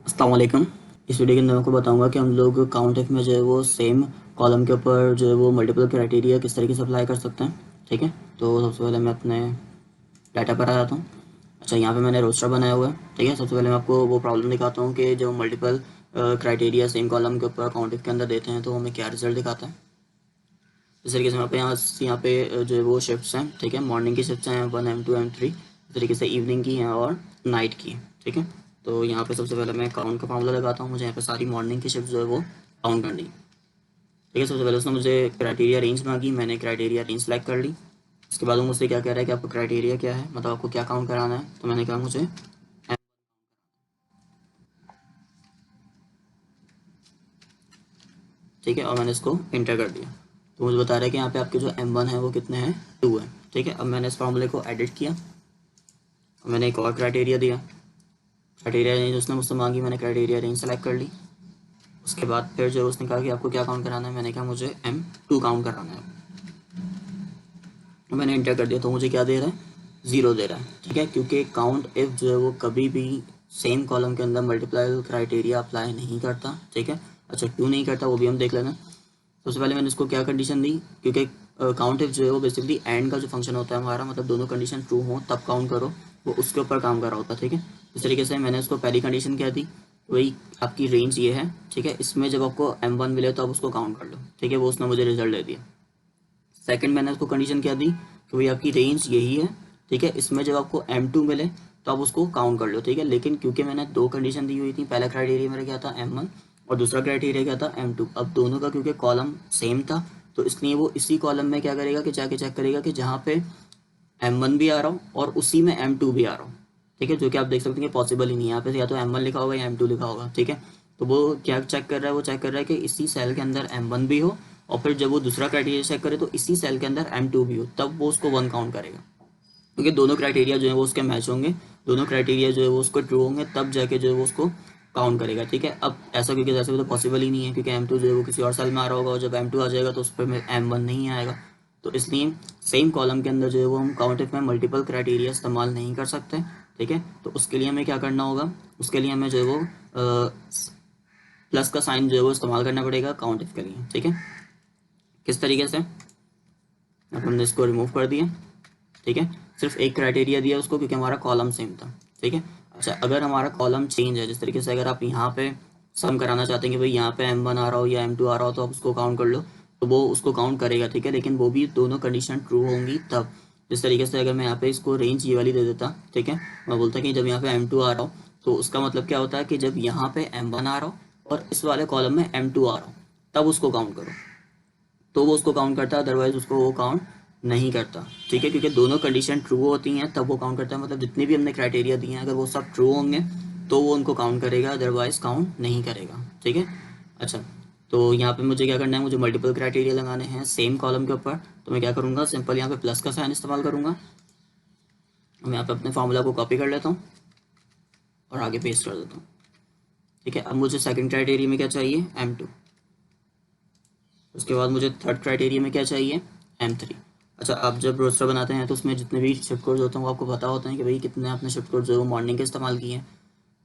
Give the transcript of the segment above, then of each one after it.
अस्सलाम वालेकुम। इस वीडियो के अंदर मैं आपको बताऊंगा कि हम लोग काउंट इफ में जो है वो सेम कॉलम के ऊपर जो है वो मल्टीपल क्राइटेरिया किस तरीके से अप्लाई कर सकते हैं। ठीक है, तो सबसे पहले मैं अपने डाटा पर आ जाता हूँ। अच्छा, यहाँ पे मैंने रोस्टर बनाया हुआ है। ठीक है, सबसे पहले मैं आपको वो प्रॉब्लम दिखाता हूँ कि जो मल्टीपल क्राइटेरिया सेम कॉलम के ऊपर काउंट इफ के अंदर देते हैं तो हमें क्या रिजल्ट दिखाता है। इस तरीके से यहाँ पे जो है वो शिफ्ट्स हैं। ठीक है, मॉर्निंग की शिफ्ट्स हैं 1 M 2 M 3, इस तरीके से इवनिंग की हैं और नाइट की हैं। ठीक है, तो यहाँ पे सबसे पहले मैं काउंट का फार्मूला लगाता हूँ। मुझे यहाँ पे सारी मॉर्निंग की शिफ्ट जो है वो काउंट करनी है। ठीक है, सबसे पहले उसने मुझे क्राइटेरिया रेंज मांगी, मैंने क्राइटेरिया रेंज सेलेक्ट कर ली। उसके बाद वो मुझसे क्या कह रहा है कि आपको क्राइटेरिया क्या है, मतलब आपको क्या काउंट कराना है। तो मैंने कहा मुझे ठीक है, और मैंने इसको इंटर कर दिया। तो मुझे बता रहा है कि यहाँ पे आपके जो M1 है वो कितने हैं, 2 है। ठीक है, अब मैंने इस फार्मूले को एडिट किया और मैंने एक और क्राइटेरिया दिया। क्राइटेरिया रेंज उसने मुझसे मांगी, मैंने क्राइटेरिया रेंज सेलेक्ट कर ली। उसके बाद फिर जो उसने कहा कि आपको क्या काउंट कराना है, मैंने कहा मुझे M2 काउंट कराना है। तो मैंने इंटर कर दिया, तो मुझे क्या दे रहा है, 0 दे रहा है। ठीक है, क्योंकि काउंट इफ जो है वो कभी भी सेम कॉलम के अंदर मल्टीप्लाई क्राइटेरिया अप्लाई नहीं करता। ठीक है, अच्छा क्यों नहीं करता वो भी हम देख लेना। सबसे पहले मैंने इसको क्या कंडीशन दी, क्योंकि काउंट इफ जो है वो बेसिकली एंड का जो फंक्शन होता है हमारा, मतलब दोनों कंडीशन ट्रू हो तब काउंट करो, वो उसके ऊपर काम कर रहा होता है। ठीक है, इस तरीके से मैंने उसको पहली कंडीशन क्या दी, वही आपकी रेंज ये है। ठीक है, इसमें जब आपको M1 मिले तो आप उसको काउंट कर लो। ठीक है, वो उसने मुझे रिजल्ट दे दिया। सेकंड मैंने उसको कंडीशन क्या दी कि भाई आपकी रेंज यही है। ठीक है, इसमें जब आपको M2 मिले तो आप उसको काउंट कर लो। ठीक है, लेकिन क्योंकि मैंने दो कंडीशन दी हुई थी, पहला क्राइटेरिया मेरा क्या था M1 और दूसरा क्राइटेरिया क्या था M2। अब दोनों का क्योंकि कॉलम सेम था तो इसलिए वो इसी कॉलम में क्या करेगा कि जाके चेक करेगा कि जहाँ पे M1 भी आ रहा हो और उसी में M2 भी आ रहा हो। ठीक है, जो कि आप देख सकते हैं कि पॉसिबल ही नहीं है। यहाँ पे या तो M1 लिखा होगा या M2 लिखा होगा। ठीक है, तो वो क्या चेक कर रहा है, वो चेक कर रहा है कि इसी सेल के अंदर M1 भी हो और फिर जब वो दूसरा क्राइटेरिया चेक करे तो इसी सेल के अंदर M2 भी हो, तब वो उसको 1 काउंट करेगा। क्योंकि दोनों क्राइटेरिया जो है वो उसके मैच होंगे, दोनों क्राइटेरिया जो है वो उसको ट्रू होंगे, तब जाके जो है वो उसको काउंट करेगा। ठीक है, अब ऐसा क्योंकि जैसे भी तो पॉसिबल ही नहीं है, क्योंकि M2 जो है वो किसी और सेल में आ रहा होगा और जब M2 आ जाएगा तो उस पर M1 नहीं आएगा। तो इसलिए सेम कॉलम के अंदर जो है वो हम काउंट इफ में मल्टीपल क्राइटेरिया इस्तेमाल नहीं कर सकते। ठीक है, तो उसके लिए हमें क्या करना होगा, उसके लिए हमें जो है वो प्लस का साइन जो है वो इस्तेमाल करना पड़ेगा काउंट इफ के लिए। ठीक है, किस तरीके से, अब हमने इसको रिमूव कर दिया। ठीक है, सिर्फ एक क्राइटेरिया दिया उसको क्योंकि हमारा कॉलम सेम था। ठीक है, अच्छा अगर हमारा कॉलम चेंज है, जिस तरीके से अगर आप यहाँ पे सम कराना चाहते हैं कि भाई यहाँ पे M1 आ रहा हो या M2 आ रहा हो तो आप उसको काउंट कर लो, तो वो उसको काउंट करेगा। ठीक है, लेकिन वो भी दोनों कंडीशन ट्रू होंगी तब। जिस तरीके से अगर मैं यहाँ पे इसको रेंज ये वाली दे देता, ठीक है, मैं बोलता कि जब यहाँ पे M2 आ रहा हो तो उसका मतलब क्या होता है कि जब यहाँ पे M1 आ रहा हो और इस वाले कॉलम में M2 आ रहा हो तब उसको काउंट करो, तो वो उसको काउंट करता है, अदरवाइज उसको वो काउंट नहीं करता। ठीक है, क्योंकि दोनों कंडीशन ट्रू होती हैं तब वो काउंट करता है, मतलब जितने भी हमने क्राइटेरिया दिए हैं अगर वो सब ट्रू होंगे तो वो उनको काउंट करेगा, अदरवाइज काउंट नहीं करेगा। ठीक है, अच्छा तो यहाँ पे मुझे क्या करना है, मुझे मल्टीपल क्राइटेरिया लगाने हैं सेम कॉलम के ऊपर। तो मैं क्या करूँगा, सिंपल यहाँ पे प्लस का साइन इस्तेमाल करूँगा। मैं यहाँ पे अपने फार्मूला को कॉपी कर लेता हूँ और आगे पेस्ट कर देता हूँ। ठीक है, अब मुझे सेकंड क्राइटेरिया में क्या चाहिए, M2। उसके बाद मुझे थर्ड क्राइटेरिया में क्या चाहिए, M3। अच्छा, आप जब रोस्टर बनाते हैं तो उसमें जितने भी शिफ्ट कोड्स होते हैं वो आपको पता होता है कि भाई कितने आपने शिफ्ट कोड जो है वो मॉर्निंग के इस्तेमाल किए हैं,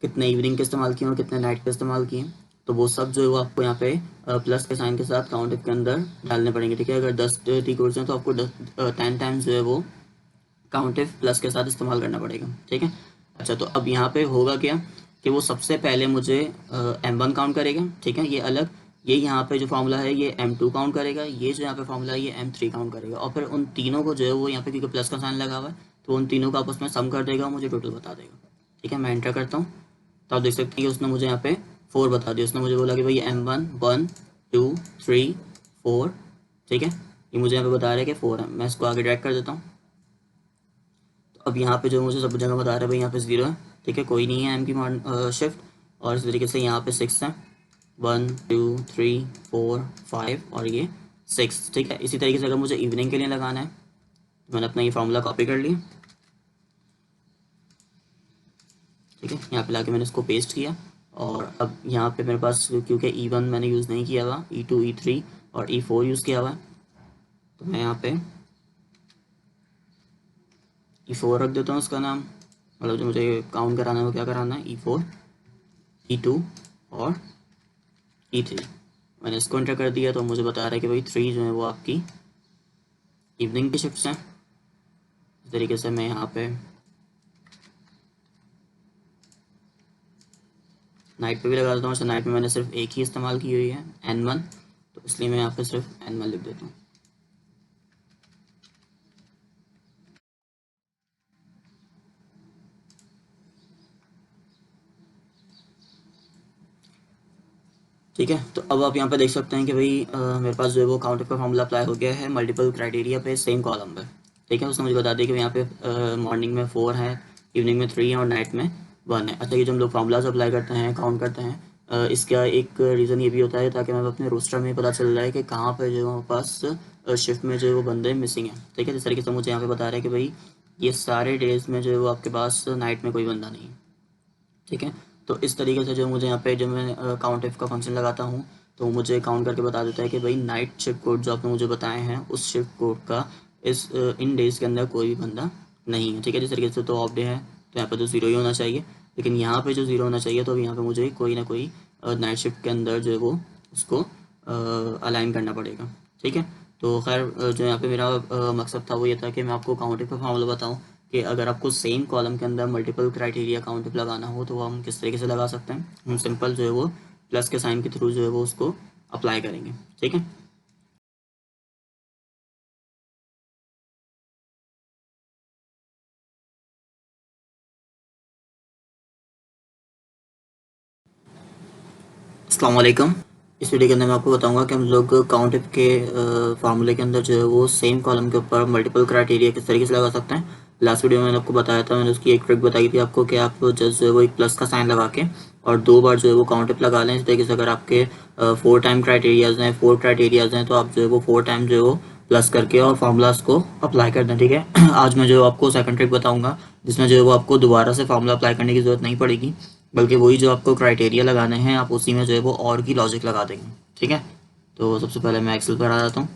कितने इवनिंग के इस्तेमाल किए हैं और कितने नाइट के इस्तेमाल किए हैं। तो वो सब जो है वो आपको यहाँ पे प्लस के साइन के साथ काउंट के अंदर डालने पड़ेंगे। ठीक है, अगर 10 टी कोड्स हैं तो आपको 10 टाइम्स जो है वो काउंटिव प्लस के साथ इस्तेमाल करना पड़ेगा। ठीक है, अच्छा तो अब यहाँ पे होगा क्या कि वो सबसे पहले मुझे M1 काउंट करेगा। ठीक है, ये अलग, ये यहाँ पे जो फार्मूला है ये M2 काउंट करेगा, ये जो यहाँ पे फार्मूला है ये M3 काउंट करेगा, और फिर उन तीनों को जो है वो यहाँ पे क्योंकि प्लस का साइन लगा हुआ है तो उन तीनों का आपस में सम कर देगा और मुझे टोटल बता देगा। ठीक है, मैं एंटर करता हूँ तो आप देख सकते हैं कि उसने मुझे यहाँ पे 4 बता दिया। उसने मुझे बोला कि भाई M1 1 2 3 4। ठीक है, ये मुझे यहाँ पे बता रहा है कि 4 है। मैं इसको आगे ड्रैग कर देता हूँ। अब यहाँ पे जो मुझे सब जगह बता रहा है भाई यहाँ पे 0 है। ठीक है, कोई नहीं है M की शिफ्ट, और इस तरीके से यहाँ पे 6 है, 1 2 3 4 5 और ये 6। ठीक है, इसी तरीके से अगर मुझे इवनिंग के लिए लगाना है तो मैंने अपना ये फार्मूला कॉपी कर लिया। ठीक है, यहाँ पे लाके मैंने इसको पेस्ट किया और अब यहाँ पे मेरे पास क्योंकि E1 मैंने यूज़ नहीं किया हुआ, E2 E3 और E4 यूज़ किया हुआ है, तो मैं यहाँ पे E4 रख देता हूँ उसका नाम, मतलब जो मुझे काउंट कराना है वो क्या कराना है, E4। E2 और E3। मैंने इसको एंटर कर दिया तो मुझे बता रहा है कि भाई 3 जो है वो आपकी इवनिंग की शिफ्ट्स हैं। इस तरीके से मैं यहाँ पे नाइट पे भी लगा देता हूँ। नाइट में मैंने सिर्फ एक ही इस्तेमाल की हुई है N1, तो इसलिए मैं यहाँ पे सिर्फ N1 लिख देता हूँ। ठीक है, तो अब आप यहाँ पे देख सकते हैं कि भाई मेरे पास जो है वो काउंट का फॉर्मूला अप्लाई हो गया है मल्टीपल क्राइटेरिया पे सेम कॉलम पर। ठीक है, उसने मुझे बता दिया कि यहाँ पे मॉर्निंग में 4 है, इवनिंग में 3 है और नाइट में 1 है। अच्छा, ये जो हम लोग फार्मूलाज अप्लाई करते हैं, काउंट करते हैं, इसका एक रीज़न ये भी होता है ताकि हमें अपने रोस्टर में पता चल रहा है कि कहाँ पर जो है हमारे पास शिफ्ट में जो है वो बंदे मिसिंग हैं। ठीक है, जिस तरीके से मुझे यहाँ पे बता रहा है कि भाई ये सारे डेज में जो है वो आपके पास नाइट में कोई बंदा नहीं है। ठीक है, तो इस तरीके से जो मुझे यहाँ पे जब मैं काउंट इफ का फंक्शन लगाता हूँ तो मुझे काउंट करके बता देता है कि भाई नाइट शिफ्ट कोड जो आपने मुझे बताए हैं उस शिफ्ट कोड का इन डेज़ के अंदर कोई भी बंदा नहीं है। ठीक है, जिस तरीके से तो ऑफ डे है तो यहाँ पे तो 0 ही होना चाहिए, लेकिन यहाँ पे जो 0 होना चाहिए तो यहाँ पे मुझे कोई ना कोई नाइट शिफ्ट के अंदर जो है वो उसको अलाइन करना पड़ेगा। ठीक है, तो खैर जो यहाँ पे मेरा मकसद था वो ये था कि मैं आपको काउंट इफ का फॉर्मूला बताऊँ कि अगर आपको सेम कॉलम के अंदर मल्टीपल क्राइटेरिया काउंट इफ लगाना हो तो वो हम किस तरीके से लगा सकते हैं। हम सिंपल जो है वो प्लस के साइन के थ्रू जो है वो उसको अप्लाई करेंगे। ठीक है, अस्सलाम वालेकुम। इस वीडियो के अंदर मैं आपको बताऊंगा कि हम लोग काउंट इफ के फार्मूले के अंदर जो है वो सेम कॉलम के ऊपर मल्टीपल क्राइटेरिया किस तरीके से लगा सकते हैं। लास्ट वीडियो में मैंने आपको बताया था, मैंने उसकी एक ट्रिक बताई थी आपको कि आप जस्ट जो है वो एक प्लस का साइन लगा के और 2 बार जो है वो काउंट इफ लगा लें। इस तरीके से अगर आपके 4 टाइम क्राइटेरियाज हैं, 4 क्राइटेरियाज हैं, तो आप जो है वो 4 टाइम जो है वो प्लस करके और फार्मूलाज को अप्लाई कर दें। ठीक है, आज मैं जो आपको सेकंड ट्रिक बताऊंगा जिसमें जो है वो आपको दोबारा से फार्मूला अप्लाई करने की जरूरत नहीं पड़ेगी, बल्कि वही जो आपको क्राइटेरिया लगाने हैं आप उसी में जो है वो और की लॉजिक लगा देंगे। ठीक है, तो सबसे पहले मैं एक्सेल पर आ जाता हूँ।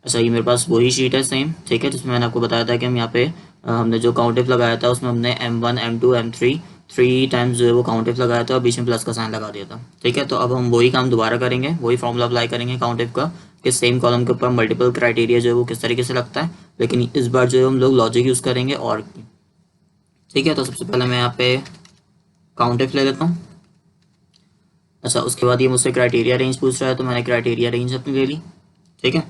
अच्छा, ये मेरे पास वही शीट है सेम। ठीक है, जिसमें मैंने आपको बताया था कि हम यहाँ पे हमने जो काउंट इफ लगाया था उसमें हमने M1 M2 M3 3 टाइम्स जो है वो काउंट इफ लगाया था और बीच में प्लस का साइन लगा दिया था। ठीक है, तो अब हम वही काम दोबारा करेंगे, वही फॉर्मूला अप्लाई करेंगे काउंट इफ का कि सेम कॉलम के ऊपर मल्टीपल क्राइटेरिया जो है वो किस तरीके से लगता है, लेकिन इस बार जो है हम लोग लॉजिक यूज़ करेंगे और की। ठीक है, तो सबसे पहले मैं यहाँ पे काउंट इफ ले लेता हूँ। अच्छा, उसके बाद ये मुझसे क्राइटेरिया रेंज पूछ रहा है तो मैंने क्राइटेरिया रेंज अपनी ले ली। ठीक है,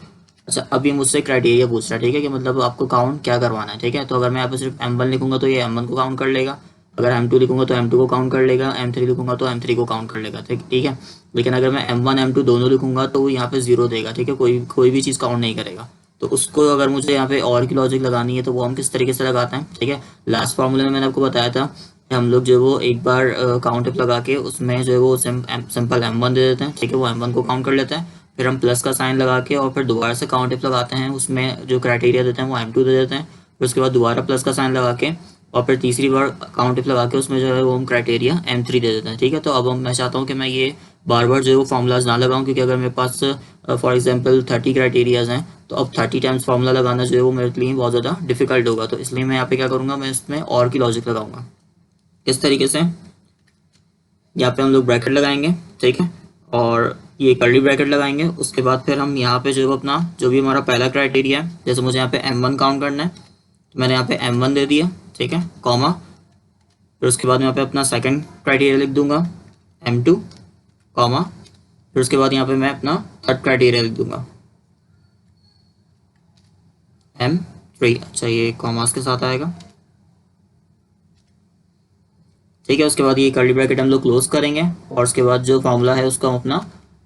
अच्छा अब ये मुझसे क्राइटेरिया पूछ रहा है। ठीक है, कि मतलब आपको काउंट क्या करवाना है। ठीक है, तो अगर मैं यहाँ पे सिर्फ M1 लिखूंगा तो ये M1 को काउंट कर लेगा, अगर M2 लिखूंगा तो M2 को काउंट कर लेगा, M3 लिखूंगा तो M3 को काउंट कर लेगा। ठीक है, लेकिन अगर मैं M1 M2 दोनों लिखूंगा तो वो यहाँ पे 0 देगा। ठीक है, कोई कोई भी चीज़ काउंट नहीं करेगा। तो उसको अगर मुझे यहाँ पे और की लॉजिक लगानी है तो वो हम किस तरीके से लगाते हैं। ठीक है, लास्ट फॉर्मूले में मैंने आपको बताया था कि हम लोग जो है वो एक बार काउंट अप लगा के उसमें जो है वो सिंपल M1 दे देते हैं। ठीक है, वो M1 को काउंट कर लेते हैं, फिर हम प्लस का साइन लगा के और फिर दोबारा से काउंट इफ लगाते हैं, उसमें जो क्राइटेरिया देते हैं वो M2 दे देते हैं, फिर उसके बाद दोबारा प्लस का साइन लगा के और फिर तीसरी बार काउंट इफ लगा के उसमें जो है वो हम क्राइटेरिया M3 दे देते हैं। ठीक है, तो अब मैं चाहता हूँ कि मैं ये बार बार जो है वो फार्मूलाज ना लगाऊं, क्योंकि अगर मेरे पास फॉर एग्जांपल 30 क्राइटेरियाज हैं तो अब 30 टाइम्स फार्मूला लगाना जो है वो मेरे लिए बहुत ज़्यादा डिफिकल्ट होगा। तो इसलिए मैं यहाँ पे क्या करूँगा, मैं इसमें और की लॉजिक लगाऊंगा। किस तरीके से, यहाँ पे हम लोग ब्रैकेट लगाएंगे। ठीक है, और ये कर्ली ब्रैकेट लगाएंगे। उसके बाद फिर हम यहाँ पे जो है अपना जो भी हमारा पहला क्राइटेरिया है, जैसे मुझे यहाँ पे M1 काउंट करना है तो मैंने यहाँ पे M1 दे दिया। ठीक है, कॉमा, फिर उसके बाद मैं यहाँ पे अपना सेकंड क्राइटेरिया लिख दूंगा M2, कॉमा, फिर उसके बाद यहाँ पे मैं अपना थर्ड क्राइटेरिया लिख दूंगा M3। अच्छा, ये कॉमास के साथ आएगा। ठीक है, उसके बाद ये कर्ली ब्रैकेट हम लोग क्लोज करेंगे और उसके बाद जो फार्मूला है उसको हम अपना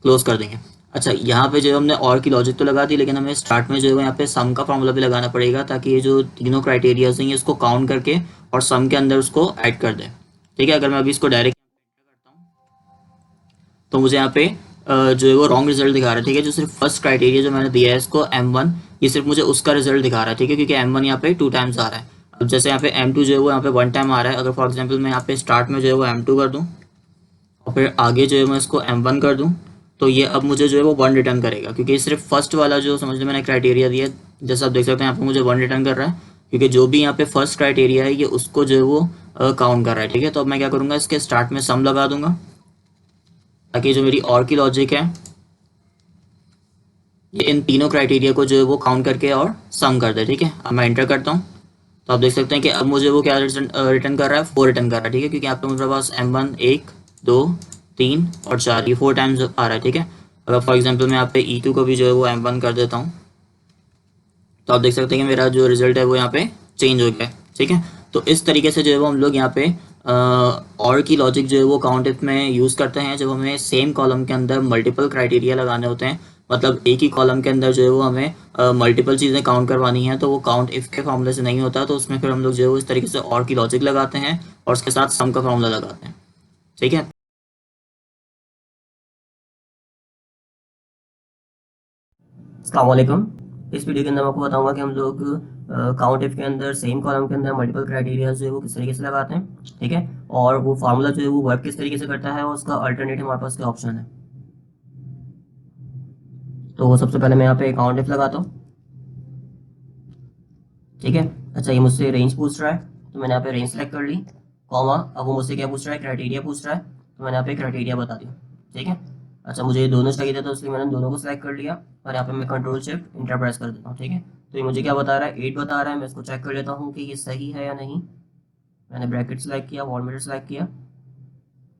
क्लोज कर देंगे। अच्छा, यहाँ पे जो हमने और की लॉजिक तो लगा दी, लेकिन हमें स्टार्ट में जो है यहाँ पे सम का फार्मूला भी लगाना पड़ेगा ताकि ये जो तीनों क्राइटेरियाज हैं इसको काउंट करके और सम के अंदर उसको ऐड कर दें। ठीक है, अगर मैं अभी इसको डायरेक्ट करता हूँ तो मुझे यहाँ पे जो है वो रॉन्ग रिजल्ट दिखा रहा है। ठीक है, जो सिर्फ फर्स्ट क्राइटेरिया जो मैंने दिया है इसको M1, ये सिर्फ मुझे उसका रिजल्ट दिखा रहा है। ठीक है, क्योंकि M1 यहाँ पे 2 टाइम्स आ रहा है। अब जैसे यहाँ पे M2 जो है वो यहाँ पे 1 टाइम आ रहा है, अगर फॉर एग्जांपल मैं यहाँ पे स्टार्ट में जो है वो M2 कर दूँ और फिर आगे जो है मैं इसको M1 कर दूँ तो ये अब मुझे जो है वो 1 रिटर्न करेगा, क्योंकि सिर्फ फर्स्ट वाला जो समझ लो मैंने क्राइटेरिया दिया, जैसे आप देख सकते हैं यहाँ पे मुझे 1 रिटर्न कर रहा है, क्योंकि जो भी यहाँ पे फर्स्ट क्राइटेरिया है ये उसको जो है वो काउंट कर रहा है, ठीक है। तो अब मैं क्या करूँगा, इसके स्टार्ट में सम लगा दूंगा ताकि जो मेरी और की लॉजिक है ये इन तीनों क्राइटेरिया को जो है वो काउंट करके और सम कर दे, ठीक है। अब मैं एंटर करता हूँ तो आप देख सकते हैं कि अब मुझे वो क्या रिटर्न कर रहा है, 4 रिटर्न कर रहा है, ठीक है। क्योंकि यहाँ पे मेरे पास M1 1 2 3 और 4 ये 4 टाइम्स आ रहा है, ठीक है। अगर फॉर एग्जांपल मैं यहाँ पे E2 को भी जो है वो M1 कर देता हूँ तो आप देख सकते हैं कि मेरा जो रिजल्ट है वो यहाँ पे चेंज हो गया है, ठीक है। तो इस तरीके से जो है वो हम लोग यहाँ पे और की लॉजिक जो है वो काउंट इफ में यूज़ करते हैं जब हमें सेम कॉलम के अंदर मल्टीपल क्राइटेरिया लगाने होते हैं। मतलब एक ही कॉलम के अंदर जो है वो हमें मल्टीपल चीज़ें काउंट करवानी है, तो वो काउंट इफ के फॉर्मूले से नहीं होता, तो उसमें फिर हम लोग जो है वो इस तरीके से और की लॉजिक लगाते हैं और उसके साथ सम का फॉर्मूला लगाते हैं, ठीक है। अस्सलाम वालेकुम। इस वीडियो के अंदर मैं आपको बताऊंगा कि हम लोग काउंट इफ के अंदर सेम कॉलम के अंदर मल्टीपल क्राइटेरिया जो है वो किस तरीके से लगाते हैं, ठीक है। और वो फार्मूला जो है वो वर्क किस तरीके से करता है और उसका अल्टरनेटिव हमारे पास क्या ऑप्शन है। तो सबसे पहले मैं यहाँ पे काउंट इफ लगाता हूँ, ठीक है। अच्छा, ये मुझसे रेंज पूछ रहा है तो मैंने यहाँ पे रेंज सेलेक्ट कर ली, कॉमा। अब वो मुझसे क्या पूछ रहा है, क्राइटेरिया पूछ रहा है, तो मैंने यहाँ पे क्राइटेरिया बता दिया, ठीक है। अच्छा, मुझे ये दोनों चाहिए था तो इसलिए मैंने दोनों को सिलेक्ट कर लिया और यहाँ पे मैं कंट्रोल शिफ्ट इंटर प्रेस कर देता हूँ, ठीक है। तो ये मुझे क्या बता रहा है, 8 बता रहा है। मैं इसको चेक कर लेता हूँ कि ये सही है या नहीं। मैंने ब्रैकेट सेलेक्ट किया, वॉलमीटर सेलेक्ट किया,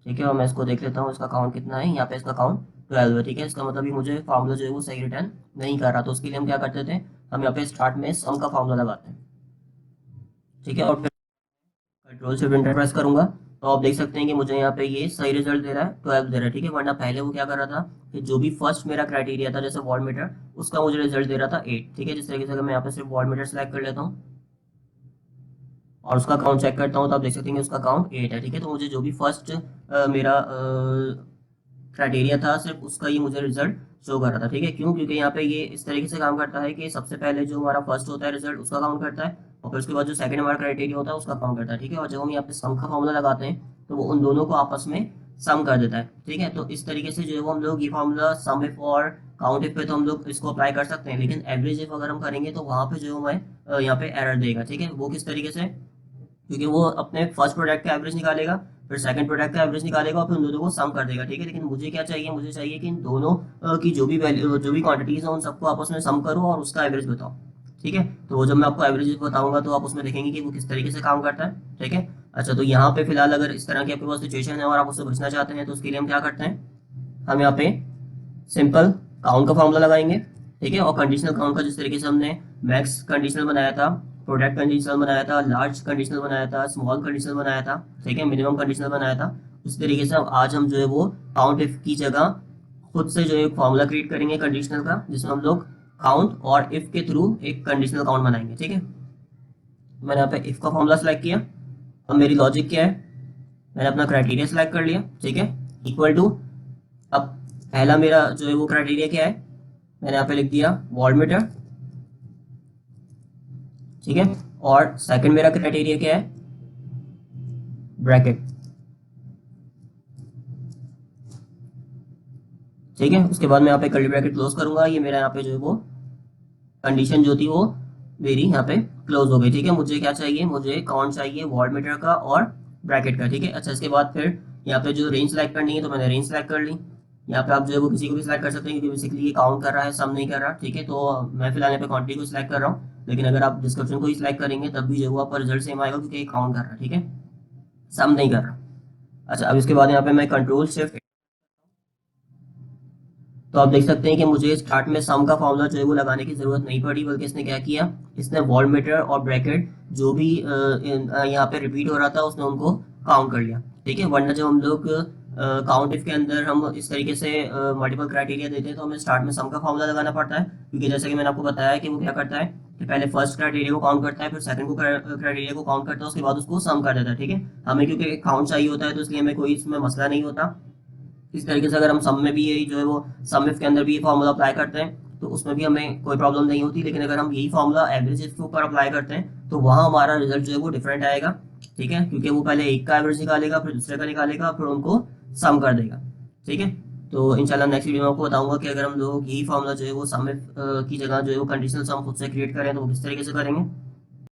ठीक है। और मैं इसको देख लेता हूँ इसका काउंट कितना है। यहाँ पे इसका काउंट 12 है, ठीक है। इसका मतलब ये मुझे फार्मूला जो है वो सही रिटर्न नहीं कर रहा, तो उसके लिए हम क्या करते थे, हम यहाँ पे स्टार्ट में सम का फार्मूला लगाते हैं, ठीक है। और फिर कंट्रोल शिफ्ट एंटर प्रेस करूंगा तो आप देख सकते हैं कि मुझे यहाँ पे ये सही रिजल्ट दे रहा है, 12 दे रहा है, ठीक है। वरना पहले वो क्या कर रहा था कि जो भी फर्स्ट मेरा क्राइटेरिया था जैसे वॉल मीटर, उसका मुझे रिजल्ट दे रहा था 8, ठीक है। जिस तरीके से अगर मैं यहाँ पे सिर्फ वॉल मीटर सेलेक्ट कर लेता हूँ और उसका काउंट चेक करता हूँ तो आप देख सकते हैं कि उसका काउंट 8 है, ठीक है। तो मुझे जो भी फर्स्ट मेरा क्राइटेरिया था सिर्फ उसका ही मुझे रिजल्ट शो कर रहा था, ठीक है। क्यों? क्योंकि यहाँ पे ये इस तरीके से काम करता है कि सबसे पहले जो हमारा फर्स्ट होता है रिजल्ट उसका काउंट करता है और फिर उसके बाद जो सेकंड हमारा क्राइटेरिया होता है उसका काउंट करता है, ठीक है। और जब हम यहाँ पे सम का फॉर्मूला लगाते हैं तो वो उन दोनों को आपस में सम कर देता है, ठीक है। तो इस तरीके से जो है वो हम लोग ये फॉर्मूला सम इफ और काउंट इफ पे तो हम लोग इसको अप्लाई कर सकते हैं, लेकिन एवरेज इफ अगर हम करेंगे तो वहाँ पे जो हमें यहाँ पे एरर देगा, ठीक है। वो किस तरीके से, क्योंकि वो अपने फर्स्ट प्रोडक्ट का एवरेज निकालेगा, फिर सेकंड प्रोडक्ट का एवरेज निकालेगा और फिर उन दोनों को सम कर देगा, ठीक है। लेकिन मुझे क्या चाहिए, मुझे चाहिए कि इन दोनों की जो भी वैल्यू जो भी क्वांटिटीज है उन सबको आपस में सम करो और उसका एवरेज बताओ, ठीक है। तो वो जब मैं आपको एवरेज बताऊंगा तो आप उसमें देखेंगे कि वो किस तरीके से काम करता है, ठीक है। अच्छा, तो यहाँ पे फिलहाल अगर इस तरह की आपके पास सिचुएशन है और आप उससे बचना चाहते हैं तो उसके लिए हम क्या करते हैं, हम यहाँ पे सिंपल काउंट का फॉर्मूला लगाएंगे, ठीक है। और कंडीशनल काउंट का जिस तरीके से हमने मैक्स कंडीशनल बनाया था, प्रोडक्ट कंडीशनल बनाया था, लार्ज कंडीशनल बनाया था, स्मॉल कंडीशनल बनाया था, ठीक है, मिनिमम कंडीशनल बनाया था, उस तरीके से आज हम जो है वो काउंट इफ की जगह खुद से जो है एक फॉर्मूला क्रिएट करेंगे कंडीशनल का, जिसमें हम लोग काउंट और इफ के थ्रू एक कंडीशनल काउंट बनाएंगे, ठीक है। मैंने यहाँ पे इफ का फॉर्मूला सेलेक्ट किया। अब मेरी लॉजिक क्या है, मैंने अपना क्राइटेरिया सेलेक्ट कर लिया, ठीक है, इक्वल टू। अब पहला मेरा जो है वो क्राइटेरिया क्या है, मैंने यहाँ पे लिख दिया वॉल मीटर, ठीक है। और सेकंड मेरा क्राइटेरिया क्या है, ब्रैकेट, ठीक है। उसके बाद मैं यहाँ पे कर्ली ब्रैकेट क्लोज करूंगा। ये मेरा यहाँ पे जो है वो कंडीशन जो थी वो मेरी यहाँ पे क्लोज हो गई, ठीक है। मुझे क्या चाहिए, मुझे काउंट चाहिए वॉल मीटर का और ब्रैकेट का, ठीक है। अच्छा, इसके बाद फिर यहाँ पे जो रेंज सेलेक्ट करनी है तो मैंने रेंज सेलेक्ट कर ली। यहाँ पे आप जो है वो किसी को भी सिलेक्ट कर सकते हैं क्योंकि बेसिकली ये काउंट कर रहा है, सम नहीं कर रहा, ठीक है। तो मैं फिलहाल यहाँ पे क्वांटिटी को सिलेक्ट कर रहा हूँ, लेकिन अगर आप डिस्क्रिप्शन को ही सिलेक्ट करेंगे तब भी जो है वो आपका रिजल्ट सेम आएगा क्योंकि ये काउंट कर रहा है, ठीक है, सम नहीं कर रहा। अच्छा, अब इसके बाद यहाँ पे मैं कंट्रोल शिफ्ट, तो आप देख सकते हैं कि मुझे स्टार्ट में सम का फॉर्मूला जो है वो लगाने की जरूरत नहीं पड़ी, बल्कि इसने क्या किया, इसने वॉल मीटर और ब्रैकेट जो भी यहाँ पे रिपीट हो रहा था उसने उनको काउंट कर लिया, ठीक है। वरना जब हम लोग काउंट इफ के अंदर हम इस तरीके से मल्टीपल क्राइटेरिया देते हैं तो हमें स्टार्ट में सम का फॉर्मूला लगाना पड़ता है, क्योंकि जैसे कि मैंने आपको बताया कि वो क्या करता है कि पहले फर्स्ट क्राइटेरिया को काउंट करता है, फिर सेकंड को क्राइटेरिया को काउंट करता है, उसके बाद उसको सम कर देता है, ठीक है। हमें क्योंकि काउंट चाहिए होता है तो इसलिए हमें कोई इसमें मसला नहीं होता। इस तरीके से अगर हम सम में भी यही जो है वो सम इफ के अंदर भी ये फॉर्मूला अप्लाई करते हैं तो उसमें भी हमें कोई प्रॉब्लम नहीं होती, लेकिन अगर हम यही फॉर्मूला एवरेज के ऊपर अप्लाई करते हैं तो वहाँ हमारा रिजल्ट जो है वो डिफरेंट आएगा, ठीक है। क्योंकि वो पहले एक का एवरेज निकालेगा, फिर दूसरे का निकालेगा, फिर उनको सम कर देगा, ठीक है। तो इंशाल्लाह नेक्स्ट वीडियो में आपको बताऊंगा कि अगर हम लोग यही फॉर्मूला जो है वो सम इफ की जगह जो है वो कंडीशनल सम खुद से क्रिएट करें तो वो किस तरीके से करेंगे।